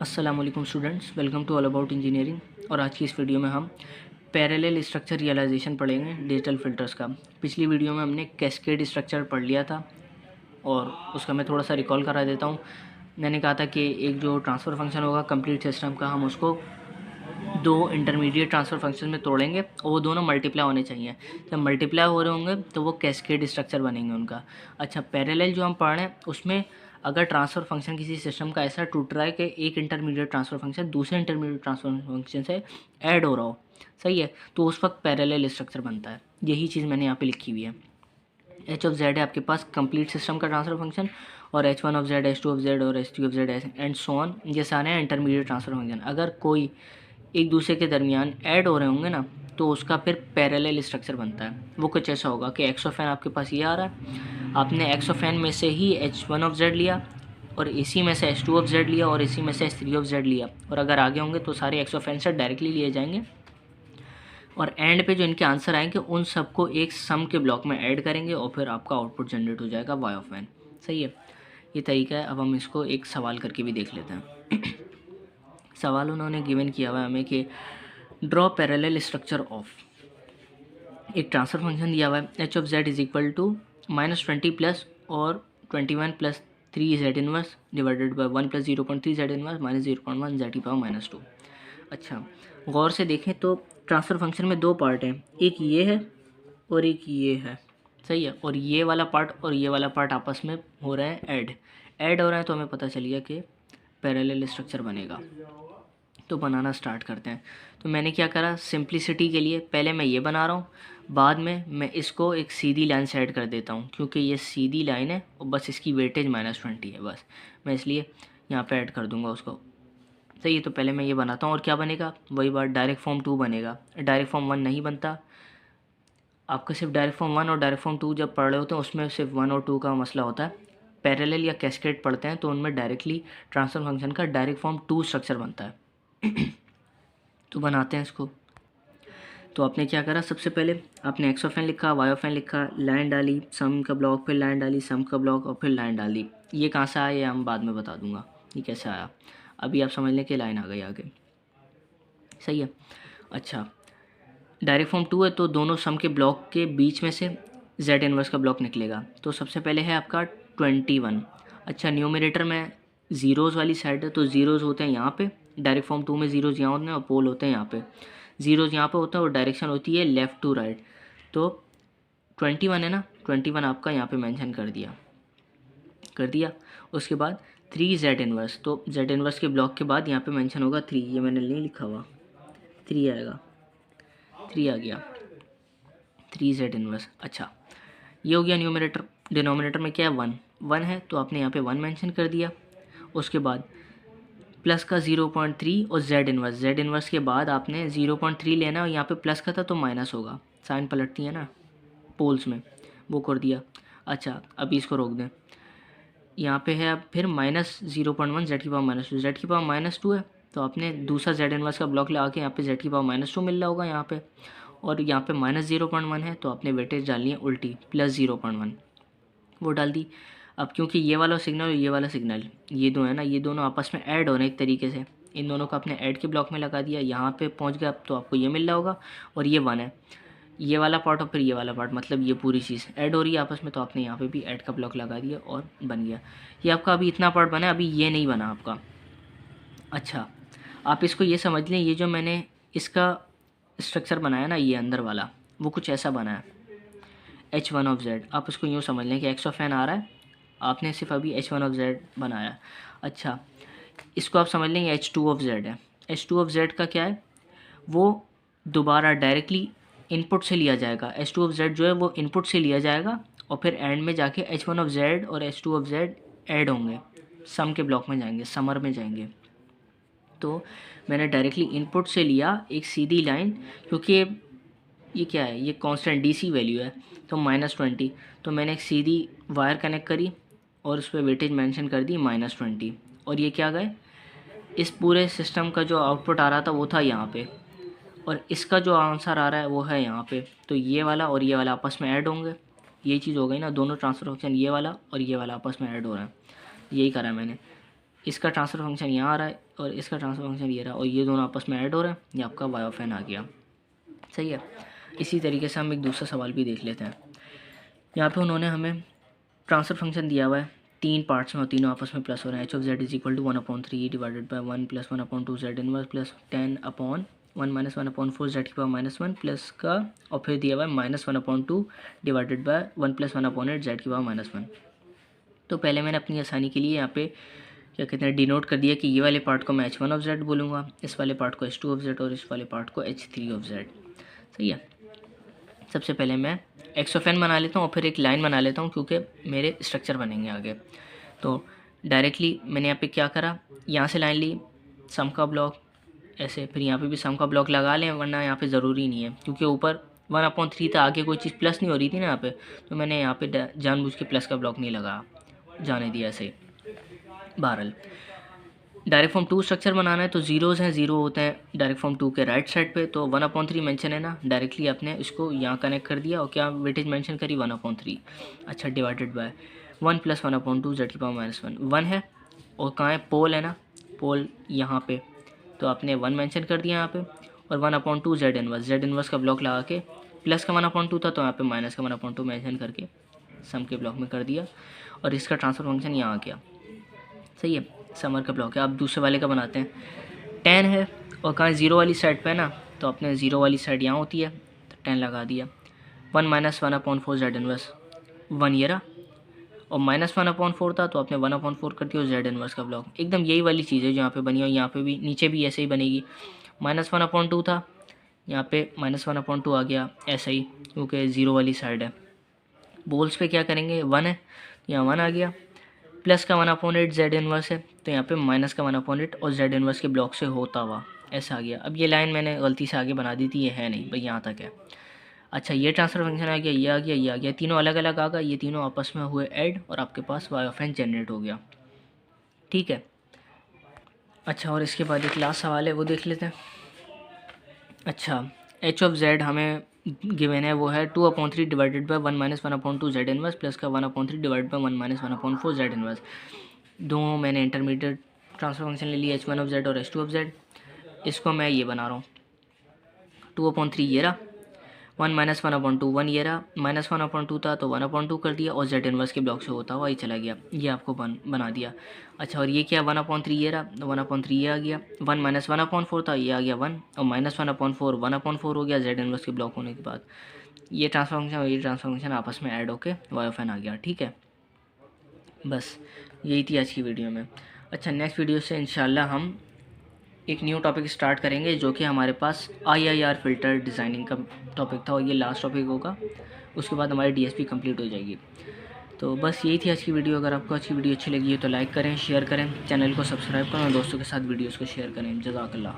अस्सलामुअलैकुम students, welcome to all about engineering. और आज की इस वीडियो में हम पैरेलल स्ट्रक्चर रियलाइजेशन पढ़ेंगे डिजिटल फिल्टर्स का। पिछली वीडियो में हमने कैस्केड स्ट्रक्चर पढ़ लिया था और उसका मैं थोड़ा सा रिकॉल करा देता हूँ। मैंने कहा था कि एक जो ट्रांसफ़र फंक्शन होगा कंप्लीट सिस्टम का, हम उसको दो इंटरमीडिएट ट्रांसफ़र फंक्शन में तोड़ेंगे और वो दोनों मल्टीप्लाई होने चाहिए। जब मल्टीप्लाई हो रहे होंगे तो वो कैस्केड स्ट्रक्चर बनेंगे उनका। अच्छा, पैरेलल जो हम पढ़ रहे हैं उसमें अगर ट्रांसफ़र फंक्शन किसी सिस्टम का ऐसा टूट रहा है कि एक इंटरमीडिएट ट्रांसफ़र फंक्शन दूसरे इंटरमीडिएट ट्रांसफ़र फंक्शन से ऐड हो रहा हो, सही है, तो उस वक्त पैरेलल स्ट्रक्चर बनता है। यही चीज़ मैंने यहाँ पे लिखी हुई है। एच ऑफ जेड है आपके पास कंप्लीट सिस्टम का ट्रांसफ़र फंक्शन, और H one of Z, H two of Z और H three of Z and so on, ये सारे हैं इंटरमीडिएट ट्रांसफ़र फंक्शन। अगर कोई एक दूसरे के दरमियान ऐड हो रहे होंगे ना, तो उसका फिर पैरेलल स्ट्रक्चर बनता है। वो कुछ ऐसा होगा कि एक्स ऑफ एन आपके पास ये आ रहा है, आपने एक्स ऑफ एन में से ही एच वन ऑफ जेड लिया और इसी में से एच टू ऑफ जेड लिया और इसी में से एच थ्री ऑफ जेड लिया, और अगर आगे होंगे तो सारे एक्स ऑफ एन से डायरेक्टली लिए जाएंगे और एंड पे जो इनके आंसर आएंगे उन सबको एक सम के ब्लॉक में ऐड करेंगे और फिर आपका आउटपुट जनरेट हो जाएगा वाई ऑफ एन। सही है, ये तरीका है। अब हम इसको एक सवाल करके भी देख लेते हैं। सवाल उन्होंने गिवन किया हुआ है हमें कि ड्रॉ पैरेलल स्ट्रक्चर ऑफ, एक ट्रांसफर फंक्शन दिया हुआ है H of Z is equal to -20 plus और 21 plus 3 Z inverse divided by 1 plus 0.3 Z inverse minus 0.1 Z की पावर -2। अच्छा, गौर से देखें तो ट्रांसफ़र फंक्शन में दो पार्ट हैं, एक ये है और एक ये है, सही है, और ये वाला पार्ट और ये वाला पार्ट आपस में हो रहे हैं ऐड हो रहे हैं, तो हमें पता चल गया कि पैरेलल स्ट्रक्चर बनेगा। तो बनाना स्टार्ट करते हैं। तो मैंने क्या करा, सिंप्लिसिटी के लिए पहले मैं ये बना रहा हूँ, बाद में मैं इसको एक सीधी लाइन से ऐड कर देता हूँ, क्योंकि ये सीधी लाइन है और बस इसकी वेटेज -20 है, बस मैं इसलिए यहाँ पे ऐड कर दूँगा उसको। सही है, तो पहले मैं ये बनाता हूँ और क्या बनेगा, वही बात, डायरेक्ट फॉर्म 2 बनेगा। डायरेक्ट फॉर्म 1 नहीं बनता, आपका सिर्फ डायरेक्ट फॉर्म 1 और डायरेक्ट फॉर्म 2 जब पढ़ रहे होते हैं उसमें सिर्फ 1 और 2 का मसला होता है। पैरेलल या कैस्केड पढ़ते हैं तो उनमें डायरेक्टली ट्रांसफर फंक्शन का डायरेक्ट फॉर्म 2 स्ट्रक्चर बनता है। तो बनाते हैं इसको। तो आपने क्या करा, सबसे पहले आपने एक्स ऑफ एन लिखा, वाई ऑफ एन लिखा, लाइन डाली, सम का ब्लॉक, फिर लाइन डाली, सम का ब्लॉक और फिर लाइन डाली। ये कहाँ से आया ये हम बाद में बता दूंगा ये कैसे आया, अभी आप समझ लें कि लाइन आ गई आगे। सही है। अच्छा, डायरेक्ट फॉर्म 2 है तो दोनों सम के ब्लॉक के बीच में से जेड इनवर्स का ब्लॉक निकलेगा। तो सबसे पहले है आपका 21। अच्छा, न्यूमरेटर में ज़ीरोज़ वाली साइड है तो ज़ीरोज़ होते हैं यहाँ पे, डायरेक्ट फॉर्म 2 में ज़ीरोज़ यहाँ होते हैं और पोल होते हैं यहाँ पे। ज़ीरोज़ यहाँ पे होता है और डायरेक्शन होती है लेफ़्ट टू राइट। तो 21 है ना, 21 आपका यहाँ पे मेंशन कर दिया। उसके बाद 3 जेड इनवर्स, तो जेड इनवर्स के ब्लॉक के बाद यहाँ पे मेंशन होगा 3, ये मैंने नहीं लिखा हुआ, 3 आएगा, 3 आ गया, 3 जेड इनवर्स। अच्छा, ये हो गया न्यूमरेटर। डिनोमिनेटर में क्या है, 1 है तो आपने यहाँ पे 1 मेंशन कर दिया। उसके बाद प्लस का 0.3 और जेड इनवर्स के बाद आपने 0.3 लेना और यहाँ पे प्लस का था तो माइनस होगा, साइन पलटती है ना पोल्स में, वो कर दिया। अच्छा, अभी इसको रोक दें, यहाँ पे है अब फिर -0.1 जेड की पावर -2, जेड की पावर -2 है तो आपने दूसरा जेड इनवर्स का ब्लॉक लगा के यहाँ पे जेड की पावर -2 मिल रहा होगा यहाँ पे, और यहाँ पे -0.1 है तो आपने वेटेज डालनी है उल्टी, +0.1 वो डाल दी। अब क्योंकि ये वाला सिग्नल और ये वाला सिग्नल ये दो है ना, ये दोनों आपस में ऐड हो रहे हैं एक तरीके से, इन दोनों को आपने ऐड के ब्लॉक में लगा दिया, यहाँ पे पहुँच गया तो आपको ये मिल रहा होगा, और ये 1 है, ये वाला पार्ट और फिर ये वाला पार्ट, मतलब ये पूरी चीज़ ऐड हो रही है आपस में, तो आपने यहाँ पे भी ऐड का ब्लॉक लगा दिया और बन गया। ये आपका अभी इतना पार्ट बना है, अभी ये नहीं बना आपका। अच्छा, आप इसको ये समझ लें, ये जो मैंने इसका स्ट्रक्चर बनाया ना ये अंदर वाला, वो कुछ ऐसा बना है H1 ऑफ जेड। आप इसको यूँ समझ लें कि एक्स ऑफ एन आ रहा है, आपने सिर्फ अभी H1 ऑफ जेड बनाया। अच्छा, इसको आप समझ लेंगे H2 ऑफ जेड है। H2 ऑफ जेड का क्या है, वो दोबारा डायरेक्टली इनपुट से लिया जाएगा। H2 ऑफ जेड जो है वो इनपुट से लिया जाएगा और फिर एंड में जाके H1 ऑफ जेड और H2 ऑफ जेड ऐड होंगे, सम के ब्लॉक में जाएंगे, समर में जाएंगे। तो मैंने डायरेक्टली इनपुट से लिया एक सीधी लाइन, क्योंकि ये क्या है, ये कांस्टेंट डीसी वैल्यू है तो -20, तो मैंने एक सीधी वायर कनेक्ट करी और उस पर वेटेज मेंशन कर दी -20, और ये क्या गए, इस पूरे सिस्टम का जो आउटपुट आ रहा था वो था यहाँ पे, और इसका जो आंसर आ रहा है वो है यहाँ पे। तो ये वाला और ये वाला आपस में ऐड होंगे, ये चीज़ हो गई ना, दोनों ट्रांसफर फंक्शन ये वाला और ये वाला आपस में ऐड हो रहा है, यही करा मैंने। इसका ट्रांसफ़र फंक्शन यहाँ आ रहा है और इसका ट्रांसफ़र फंक्शन ये रहा, और ये दोनों आपस में ऐड हो रहे हैं, ये आपका y ऑफ n आ गया। सही है। इसी तरीके से हम एक दूसरा सवाल भी देख लेते हैं। यहाँ पे उन्होंने हमें ट्रांसफ़र फंक्शन दिया हुआ है, 3 पार्ट्स में और तीनों आपस में प्लस हो रहे हैं। h(z) is equal to 1/3 divided by 1 plus 1/2 z inverse plus 10/1 minus 1/4 z की पावर -1 प्लस का, और फिर दिया हुआ है -1/2 डिवाइडेड बाई 1 प्लस 1/8 z की पावर -1। तो पहले मैंने अपनी आसानी के लिए यहाँ पे क्या कहते हैं डिनोट कर दिया कि ये वाले पार्ट को मैं h1 ऑफ z बोलूँगा, इस वाले पार्ट को h2 ऑफ z और इस वाले पार्ट को h3 ऑफ z। सही है। सबसे पहले मैं x ऑफ n बना लेता हूँ और फिर एक लाइन बना लेता हूँ क्योंकि मेरे स्ट्रक्चर बनेंगे आगे। तो डायरेक्टली मैंने यहाँ पे क्या करा, यहाँ से लाइन ली, सम का ब्लॉक ऐसे, फिर यहाँ पे भी सम का ब्लॉक लगा लें, वरना यहाँ पे ज़रूरी नहीं है क्योंकि ऊपर 1/3 था, आगे कोई चीज़ प्लस नहीं हो रही थी ना यहाँ पे, तो मैंने यहाँ पे जानबूझ के प्लस का ब्लॉक नहीं लगा, जाने दिया ऐसे। बहरहाल डायरेक्ट फॉर्म 2 स्ट्रक्चर बनाना है तो जीरोज़ हैं, ज़ीरो होते हैं डायरेक्ट फॉर्म 2 के राइट साइड पे, तो 1/3 मेंशन है ना, डायरेक्टली आपने इसको यहाँ कनेक्ट कर दिया और क्या वेटेज मेंशन करी 1/3। अच्छा, डिवाइडेड बाय 1 प्लस 1/2 z की पावर -1 1 है, और कहाँ है, पोल है ना, पोल यहाँ पे, तो आपने 1 मेंशन कर दिया यहाँ पे, और 1/2 z इनवर्स का ब्लॉक लगा के, प्लस का 1/2 था तो यहाँ पे माइनस का 1/2 मेंशन करके सम के ब्लॉक में कर दिया, और इसका ट्रांसफर फंक्शन यहाँ आ गया। सही है, समर का ब्लॉक है। आप दूसरे वाले का बनाते हैं, 10 है और कहाँ जीरो वाली साइड पे है ना, तो अपने ज़ीरो वाली साइड यहाँ होती है, तो 10 लगा दिया। 1 माइनस 1/4 z इनवर्स 1 ये रहा, और -1/4 था तो आपने 1/4 कर दिया, और z इनवर्स का ब्लॉक एकदम यही वाली चीज़ है जो यहाँ पे बनी, और यहाँ पे भी नीचे भी ऐसे ही बनेगी। -1/2 था, यहाँ पे -1/2 आ गया ऐसा ही, क्योंकि ज़ीरो वाली साइड है। बोल्स पे क्या करेंगे, 1 है, यहाँ 1 आ गया, प्लस का 1/8 z इनवर्स है, तो यहाँ पे माइनस का 1/8 और z इनवर्स के ब्लॉक से होता हुआ ऐसा आ गया। अब ये लाइन मैंने गलती से आगे बना दी थी, ये है नहीं भाई, यहाँ तक है। अच्छा, ये ट्रांसफर फंक्शन आ गया, ये आ गया, ये आ गया, तीनों अलग अलग आ गया, ये तीनों आपस में हुए ऐड, और आपके पास y ऑफ n जनरेट हो गया। ठीक है। अच्छा, और इसके बाद एक लास्ट सवाल है, वो देख लेते हैं। अच्छा, h ऑफ z हमें गिवन है, वो है 2/3 divided by 1 minus 1/2 z inverse plus का 1/3 divide by 1 minus 1/4 z inverse. दो मैंने इंटरमीडिएट ट्रांसफर फंक्शन ले लिया, h1 ऑफ z और h2 ऑफ z। इसको मैं ये बना रहा हूँ, 2/3 ये रहा, 1 माइनस 1/2 1 ये रहा, -1/2 था तो 1/2 कर दिया, और z इनवर्स के ब्लॉक से होता हुआ ये चला गया, ये आपको बना दिया। अच्छा, और ये क्या, 1/3 ये रहा, 1/3 ये आ गया, 1 माइनस 1/4 था, ये आ गया 1, और -1/4 1/4 हो गया z इनवर्स के ब्लॉक होने के बाद। ये ट्रांसफर फंक्शन और ये ट्रांसफर फंक्शन आपस में ऐड होके y ऑफ n आ गया। ठीक है, बस यही थी आज की वीडियो में। अच्छा, नेक्स्ट वीडियो से इंशाल्लाह हम एक न्यू टॉपिक स्टार्ट करेंगे, जो कि हमारे पास IIR फ़िल्टर डिज़ाइनिंग का टॉपिक था, और ये लास्ट टॉपिक होगा, उसके बाद हमारी DSP कंप्लीट हो जाएगी। तो बस यही थी आज की वीडियो। अगर आपको आज की वीडियो अच्छी लगी है तो लाइक करें, शेयर करें, चैनल को सब्सक्राइब करें और दोस्तों के साथ वीडियोज़ को शेयर करें। जज़ाकल्लाह।